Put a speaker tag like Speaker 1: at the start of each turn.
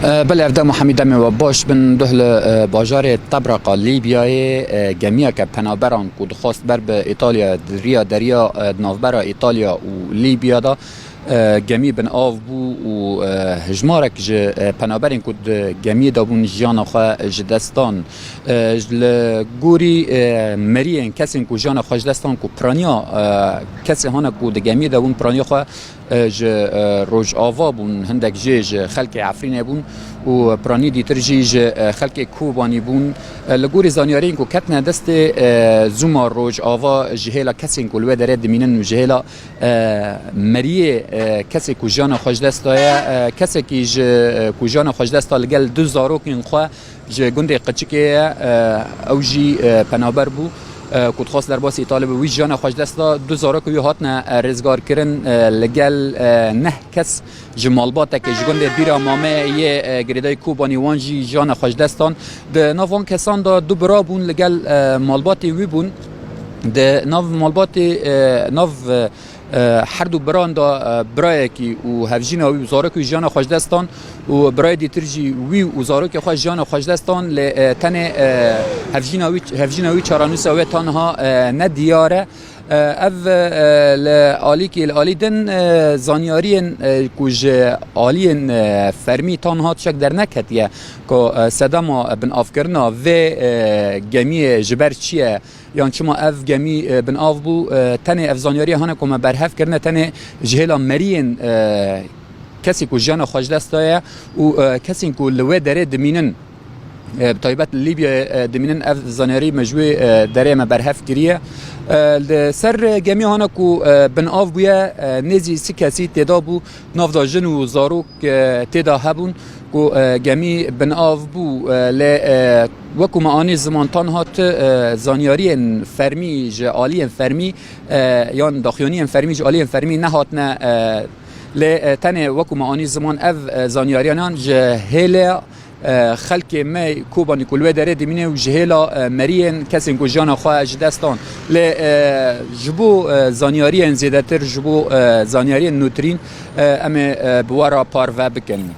Speaker 1: بله افدا محمد دمی و باش بن دهل باجار طبرقه لیبیای جمعیت که پنابران که دخواست بر به ایتالیا دریا نافبر ایتالیا و لیبیا دا جمعی بن آف بو و هجمارک ج پنابرین که جمعی دا بون جیان خواه جدستان لگوری مرین کسی که جیان خواه جدستان که پرانیا کسی هانا که جمعی دا بون پرانیا خواه ج روج آوا بون هندک جه خلق عفرین بون و پرانی دیتر جه خلق کوبانی بون لگوری زانیارین که کتنه دست زوما روج آوا جهیلا کسی که لوه داره دمینن و جهیلا مریه کسی که جان خوش دست داره کسی که جان خوش دست لگل دو زاروکین خواه جه گنده قچکه او جی پنابر بو کود خواست در باس ایتالیا به وی جان خوش دستا دو زارا که هاتن رزگار کردن لگل نه کس جمالبات که جگند بیرا مامه یه گریدای کوبانی وانجی جان خوش دستان ده نوان کسان دا دو برا بون لگل مالباتی وی بون ده ناو مالباتی ناو هر دو بران دا برای کی و هفجینا وی زارا که جان خوش دستان و برای دیترجی وی و زارا که خوش جان خوش دستان ل تن هفجینا وی چارانوس و تنها ندیاره اف لالی کی لالی دن زانیارین کوج آلین فرمی تنها تشک در نکتیه که صدام بن افکرنا و جمی جبر چیه یان چما اف جمی بن آف بو تن اف زانیاری هانا کم برهف کرنه تن جهلا مرین کسی که جان خوش دستایه و کسی که لوه داره دمینن بطایبت لیبیا دمینن اف زانیاری مجوی داره ما برهف کریه سر جمی هانا که بن آف بویا نزی سی کسی تدا بو ناف دا جن و زاروک تدا هبون که جمی بن آف بو ل وکو معانی زمان تان هات زانیاری فرمی جالی فرمی یان داخیانی فرمی جالی فرمی نه هات نه ل تنه وکو معانی زمان اف زانیاریان جهلا خلق ما کوبانی کلوه داره دمینه و جهلا مرین کسی که جان خواه دستان ل جبو زانیاری زیادتر جبو زانیاری نوترین اما بوارا پارو بکن